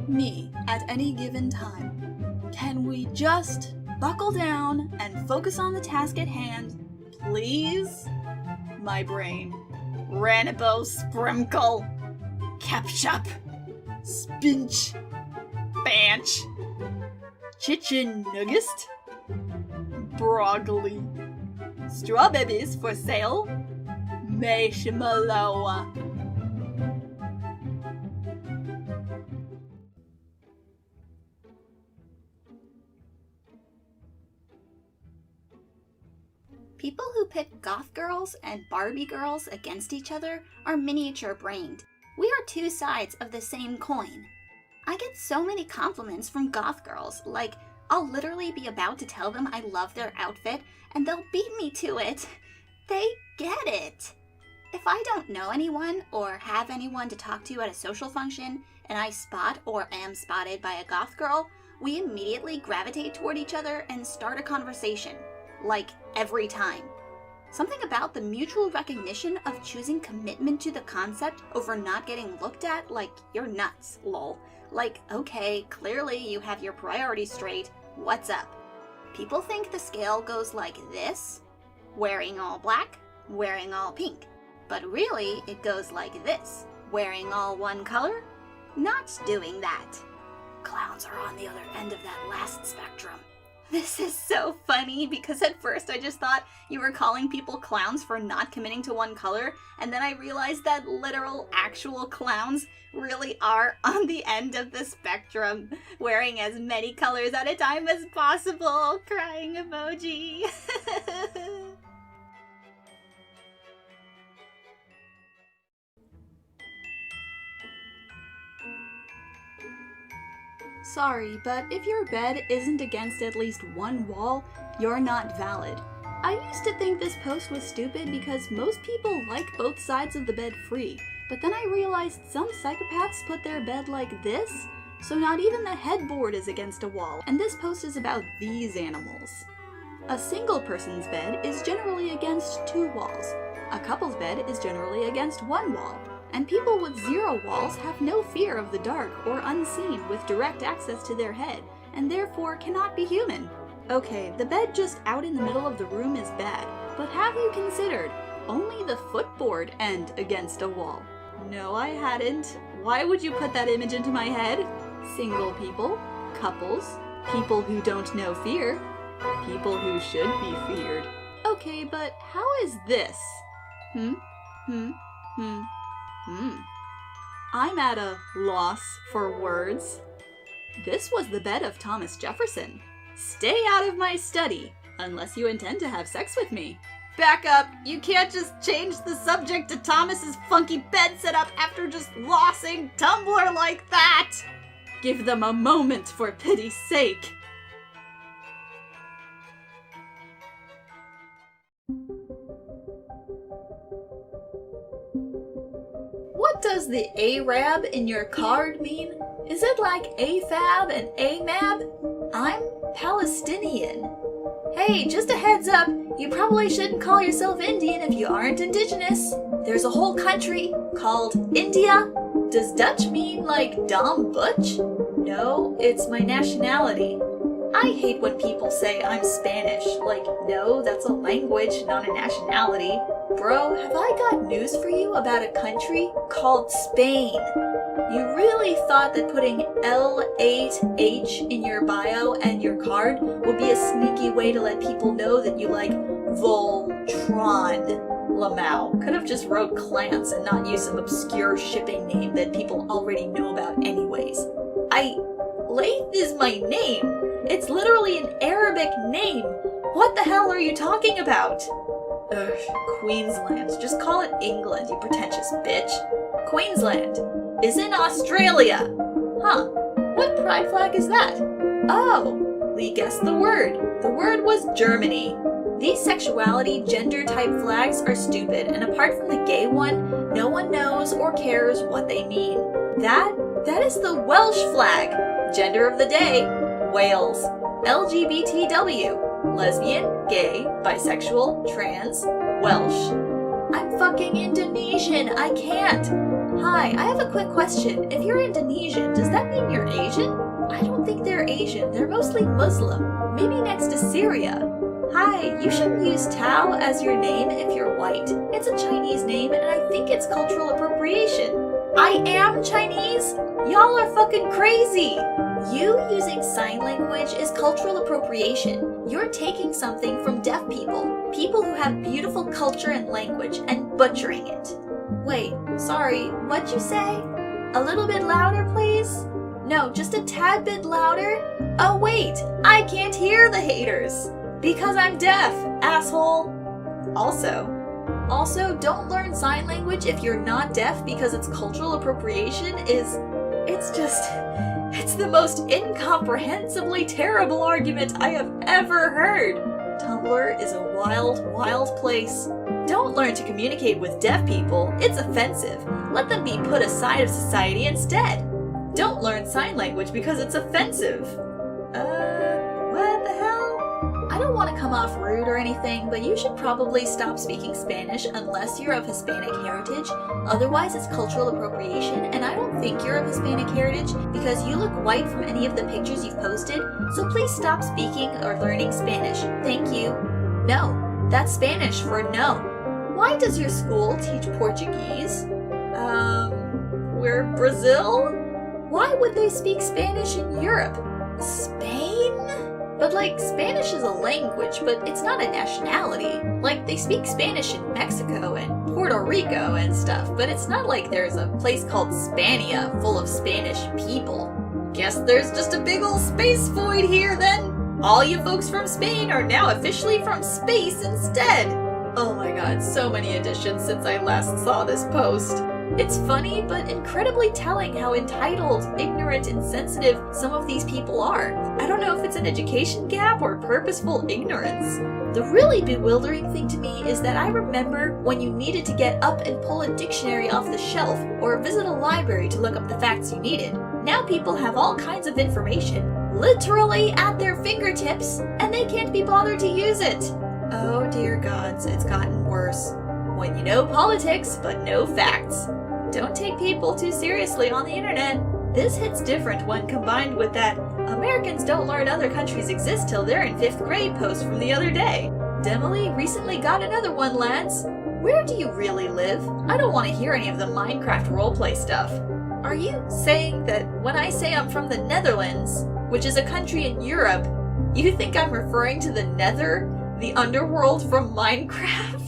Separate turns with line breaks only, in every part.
Me at any given time. Can we just buckle down and focus on the task at hand, please? My brain. Ranibo Sprinkle. Ketchup. Spinch. Banch. Chicken Nuggest. Broccoli. Strawberries for sale. Marshmallow.
People who pit Goth Girls and Barbie Girls against each other are miniature-brained. We are two sides of the same coin. I get so many compliments from Goth Girls, like I'll literally be about to tell them I love their outfit and they'll beat me to it. They get it. If I don't know anyone or have anyone to talk to at a social function and I spot or am spotted by a Goth Girl, we immediately gravitate toward each other and start a conversation. Like, every time. Something about the mutual recognition of choosing commitment to the concept over not getting looked at like you're nuts, lol. Like, okay, clearly you have your priorities straight, what's up? People think the scale goes like this, wearing all black, wearing all pink. But really, it goes like this, wearing all one color, not doing that. Clowns are on the other end of that last spectrum. This is so funny because at first I just thought you were calling people clowns for not committing to one color, and then I realized that literal, actual clowns really are on the end of the spectrum, wearing as many colors at a time as possible. Crying emoji.
Sorry, but if your bed isn't against at least one wall, you're not valid. I used to think this post was stupid because most people like both sides of the bed free, but then I realized some psychopaths put their bed like this, so not even the headboard is against a wall, and this post is about these animals. A single person's bed is generally against two walls. A couple's bed is generally against one wall. And people with zero walls have no fear of the dark or unseen with direct access to their head, and therefore cannot be human. Okay, the bed just out in the middle of the room is bad, but have you considered only the footboard end against a wall? No, I hadn't. Why would you put that image into my head? Single people, couples, people who don't know fear, people who should be feared. Okay, but how is this? I'm at a loss for words. This was the bed of Thomas Jefferson. Stay out of my study, unless you intend to have sex with me. Back up! You can't just change the subject to Thomas's funky bed setup after just lossing Tumblr like that! Give them a moment for pity's sake. What does the Arab in your card mean? Is it like AFAB and AMAB? I'm Palestinian. Hey, just a heads up, you probably shouldn't call yourself Indian if you aren't indigenous. There's a whole country called India. Does Dutch mean like Dom Butch? No, it's my nationality. I hate when people say I'm Spanish. Like, no, that's a language, not a nationality. Bro, have I got news for you about a country called Spain? You really thought that putting L8H in your bio and your card would be a sneaky way to let people know that you like Voltron Lamau. Could have just wrote Clance and not used some obscure shipping name that people already know about anyways. Laith is my name. It's literally an Arabic name. What the hell are you talking about? Ugh, Queensland. Just call it England, you pretentious bitch. Queensland is in Australia. Huh. What pride flag is that? Oh, Lee guessed the word. The word was Germany. These sexuality, gender-type flags are stupid, and apart from the gay one, no one knows or cares what they mean. That is the Welsh flag. Gender of the day, Wales. LGBTW, lesbian, gay, bisexual, trans, Welsh. I'm fucking Indonesian. I can't. Hi, I have a quick question. If you're Indonesian, does that mean you're Asian? I don't think they're Asian. They're mostly Muslim. Maybe next to Syria. Hi, you shouldn't use Tao as your name if you're white. It's a Chinese name and I think it's cultural appropriation. I am Chinese? Y'all are fucking crazy! You using sign language is cultural appropriation. You're taking something from deaf people, people who have beautiful culture and language, and butchering it. Wait, sorry, what'd you say? A little bit louder, please? No, just a tad bit louder? Oh wait, I can't hear the haters! Because I'm deaf, asshole! Also, don't learn sign language if you're not deaf because it's cultural appropriation it's the most incomprehensibly terrible argument I have ever heard. Tumblr is a wild, wild place. Don't learn to communicate with deaf people, it's offensive. Let them be put aside of society instead. Don't learn sign language because it's offensive. What the hell? I don't want to come off rude or anything, but you should probably stop speaking Spanish unless you're of Hispanic heritage. Otherwise, it's cultural appropriation, and I don't think you're of Hispanic heritage because you look white from any of the pictures you've posted, so please stop speaking or learning Spanish. Thank you. No, that's Spanish for no. Why does your school teach Portuguese? We're Brazil? Why would they speak Spanish in Europe? Spain? But Spanish is a language, but it's not a nationality. They speak Spanish in Mexico and Puerto Rico and stuff, but it's not like there's a place called Spania full of Spanish people. Guess there's just a big ol' space void here then. All you folks from Spain are now officially from space instead. Oh my god, so many additions since I last saw this post. It's funny, but incredibly telling how entitled, ignorant, and sensitive some of these people are. I don't know if it's an education gap or purposeful ignorance. The really bewildering thing to me is that I remember when you needed to get up and pull a dictionary off the shelf or visit a library to look up the facts you needed. Now people have all kinds of information, literally at their fingertips, and they can't be bothered to use it. Oh dear gods, it's gotten worse. When you know politics, but no facts. Don't take people too seriously on the internet. This hits different when combined with that Americans don't learn other countries exist till they're in 5th grade post from the other day. Demily recently got another one, lads. Where do you really live? I don't want to hear any of the Minecraft roleplay stuff. Are you saying that when I say I'm from the Netherlands, which is a country in Europe, you think I'm referring to the Nether, the underworld from Minecraft?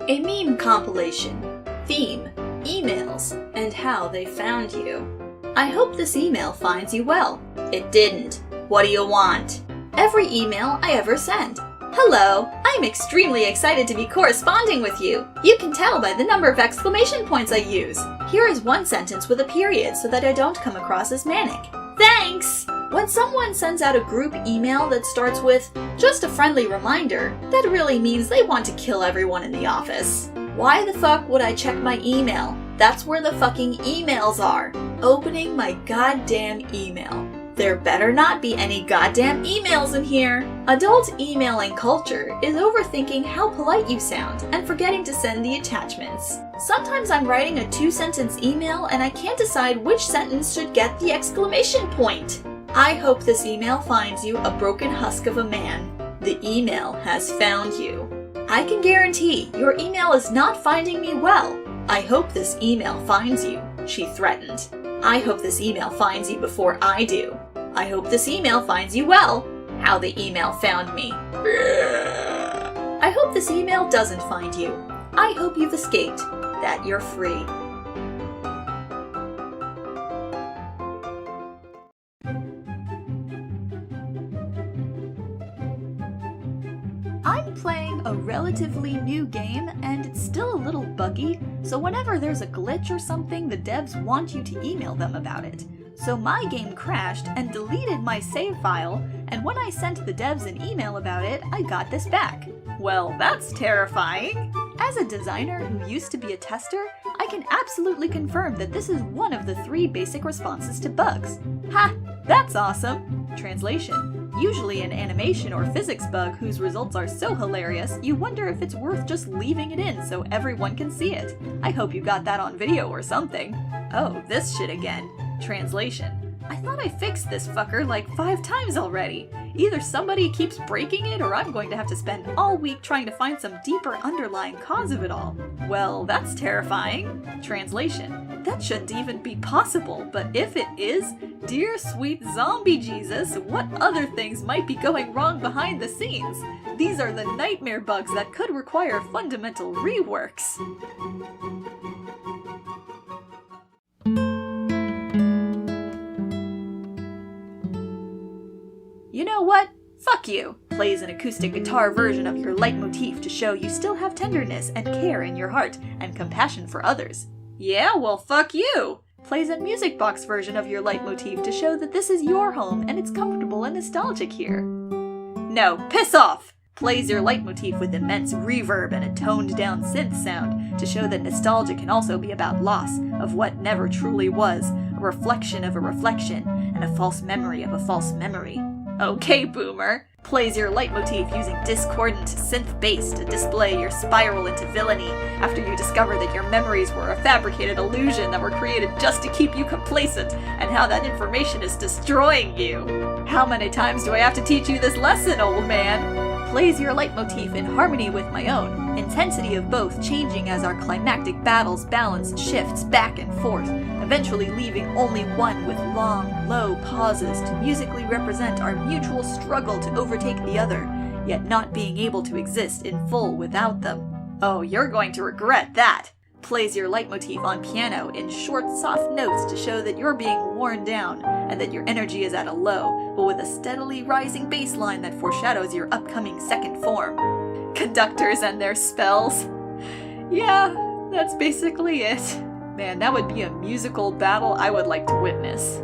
A meme compilation, theme, emails, and how they found you. I hope this email finds you well. It didn't. What do you want? Every email I ever send. Hello, I'm extremely excited to be corresponding with you. You can tell by the number of exclamation points I use. Here is one sentence with a period so that I don't come across as manic. Thanks! When someone sends out a group email that starts with, just a friendly reminder, that really means they want to kill everyone in the office. Why the fuck would I check my email? That's where the fucking emails are. Opening my goddamn email. There better not be any goddamn emails in here. Adult emailing culture is overthinking how polite you sound and forgetting to send the attachments. Sometimes I'm writing a 2-sentence email and I can't decide which sentence should get the exclamation point. I hope this email finds you, a broken husk of a man. The email has found you. I can guarantee your email is not finding me well. I hope this email finds you, she threatened. I hope this email finds you before I do. I hope this email finds you well. How the email found me. I hope this email doesn't find you. I hope you've escaped, that you're free. I'm playing a relatively new game and it's still a little buggy, so whenever there's a glitch or something, the devs want you to email them about it. So my game crashed and deleted my save file, and when I sent the devs an email about it, I got this back. Well, that's terrifying! As a designer who used to be a tester, I can absolutely confirm that this is one of the 3 basic responses to bugs. Ha! That's awesome! Translation. Usually an animation or physics bug whose results are so hilarious, you wonder if it's worth just leaving it in so everyone can see it. I hope you got that on video or something. Oh, this shit again. Translation. I thought I fixed this fucker like 5 times already. Either somebody keeps breaking it or I'm going to have to spend all week trying to find some deeper underlying cause of it all. Well, that's terrifying. Translation. That shouldn't even be possible, but if it is, dear sweet zombie Jesus, what other things might be going wrong behind the scenes? These are the nightmare bugs that could require fundamental reworks. You know what? Fuck you! Plays an acoustic guitar version of your leitmotif to show you still have tenderness and care in your heart and compassion for others. Yeah, well fuck you! Plays a music box version of your leitmotif to show that this is your home and it's comfortable and nostalgic here. No, piss off! Plays your leitmotif with immense reverb and a toned down synth sound to show that nostalgia can also be about loss of what never truly was, a reflection of a reflection, and a false memory of a false memory. Okay, boomer. Plays your leitmotif using discordant synth bass to display your spiral into villainy after you discover that your memories were a fabricated illusion that were created just to keep you complacent and how that information is destroying you. How many times do I have to teach you this lesson, old man? Plays your leitmotif in harmony with my own, intensity of both changing as our climactic battle's balance shifts back and forth, eventually leaving only one with long, low pauses to musically represent our mutual struggle to overtake the other, yet not being able to exist in full without them. Oh, you're going to regret that! Plays your leitmotif on piano in short, soft notes to show that you're being worn down and that your energy is at a low, but with a steadily rising bass line that foreshadows your upcoming second form. Conductors and their spells. Yeah, that's basically it. Man, that would be a musical battle I would like to witness.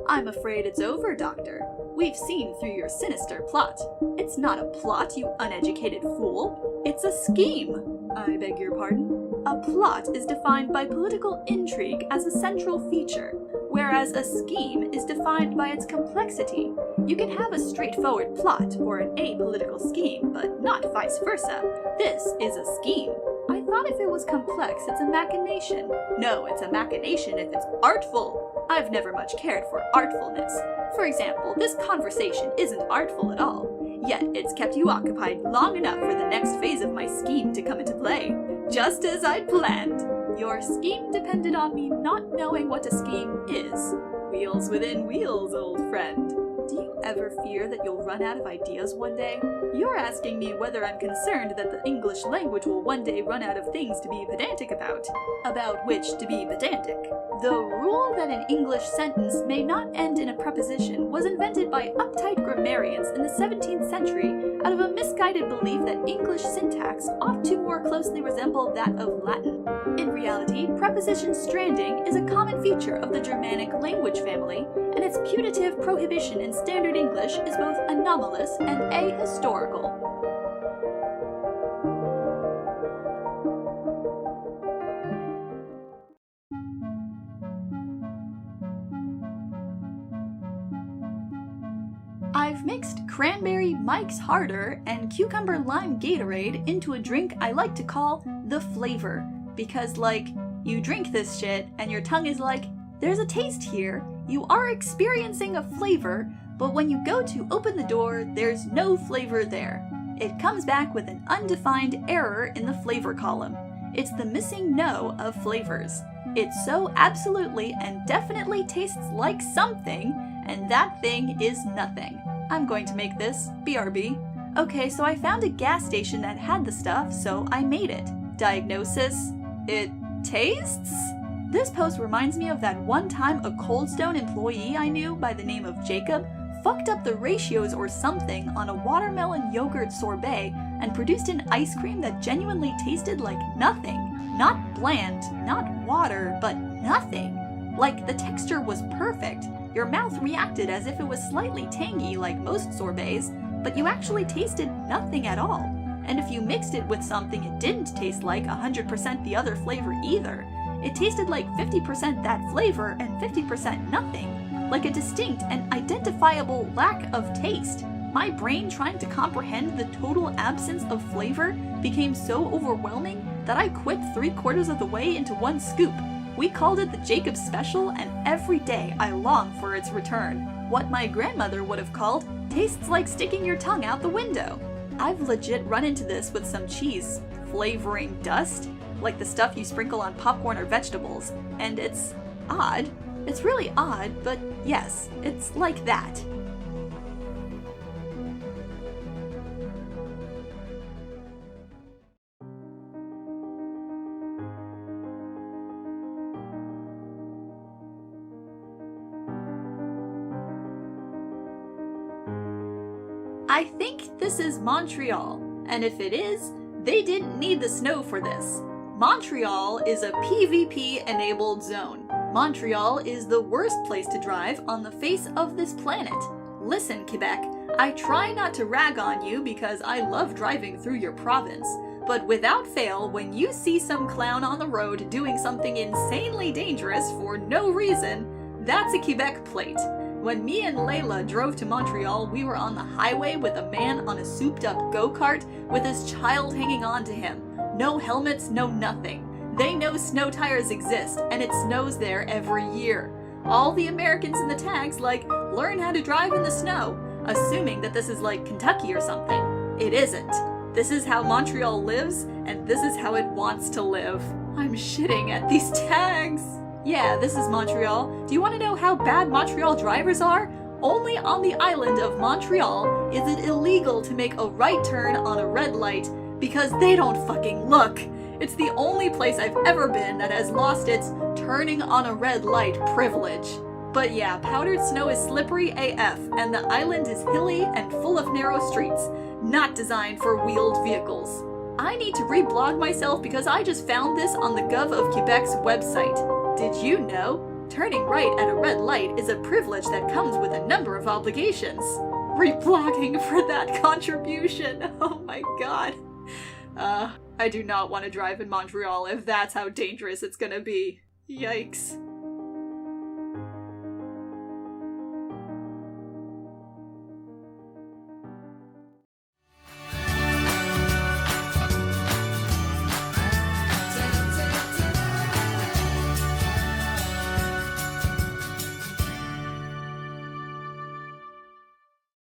I'm afraid it's over, Doctor. We've seen through your sinister plot. It's not a plot, you uneducated fool. It's a scheme. I beg your pardon? A plot is defined by political intrigue as a central feature, whereas a scheme is defined by its complexity. You can have a straightforward plot or an apolitical scheme, but not vice versa. This is a scheme. I thought if it was complex, it's a machination. No, it's a machination if it's artful. I've never much cared for artfulness. For example, this conversation isn't artful at all, yet it's kept you occupied long enough for the next phase of my scheme to come into play. Just as I'd planned. Your scheme depended on me not knowing what a scheme is. Wheels within wheels, old friend. Do you ever fear that you'll run out of ideas one day? You're asking me whether I'm concerned that the English language will one day run out of things to be pedantic about. About which to be pedantic. The rule that an English sentence may not end in a preposition was invented by uptight grammarians in the 17th century out of a misguided belief that English syntax ought to more closely resemble that of Latin. In reality, preposition stranding is a common feature of the Germanic language family, and its putative prohibition in standard English is both anomalous and ahistorical. I've mixed cranberry Mike's Harder and cucumber lime Gatorade into a drink I like to call the flavor, because you drink this shit and your tongue is like, there's a taste here, you are experiencing a flavor, but when you go to open the door, there's no flavor there. It comes back with an undefined error in the flavor column. It's the missing no of flavors. It so absolutely and definitely tastes like something, and that thing is nothing. I'm going to make this, BRB. Okay, so I found a gas station that had the stuff, so I made it. Diagnosis: it tastes? This post reminds me of that one time a Cold Stone employee I knew by the name of Jacob fucked up the ratios or something on a watermelon yogurt sorbet and produced an ice cream that genuinely tasted like nothing. Not bland, not water, but nothing. Like, the texture was perfect. Your mouth reacted as if it was slightly tangy like most sorbets, but you actually tasted nothing at all. And if you mixed it with something it didn't taste like 100% the other flavor either, it tasted like 50% that flavor and 50% nothing, like a distinct and identifiable lack of taste. My brain trying to comprehend the total absence of flavor became so overwhelming that I quit 3/4 of the way into one scoop. We called it the Jacob's Special, and every day I long for its return. What my grandmother would have called tastes like sticking your tongue out the window. I've legit run into this with some cheese flavoring dust, like the stuff you sprinkle on popcorn or vegetables, and it's odd. It's really odd, but yes, it's like that. I think this is Montreal, and if it is, they didn't need the snow for this. Montreal is a PvP-enabled zone. Montreal is the worst place to drive on the face of this planet. Listen, Quebec, I try not to rag on you because I love driving through your province, but without fail, when you see some clown on the road doing something insanely dangerous for no reason, that's a Quebec plate. When me and Layla drove to Montreal, we were on the highway with a man on a souped-up go-kart with his child hanging on to him. No helmets, no nothing. They know snow tires exist, and it snows there every year. All the Americans in the tags learn how to drive in the snow, assuming that this is like Kentucky or something. It isn't. This is how Montreal lives, and this is how it wants to live. I'm shitting at these tags. Yeah, this is Montreal. Do you want to know how bad Montreal drivers are? Only on the island of Montreal is it illegal to make a right turn on a red light because they don't fucking look. It's the only place I've ever been that has lost its turning on a red light privilege. But yeah, powdered snow is slippery AF, and the island is hilly and full of narrow streets, not designed for wheeled vehicles. I need to reblog myself because I just found this on the Gov of Quebec's website. Did you know? Turning right at a red light is a privilege that comes with a number of obligations. Reblogging for that contribution. Oh my god. I do not want to drive in Montreal if that's how dangerous it's gonna be. Yikes.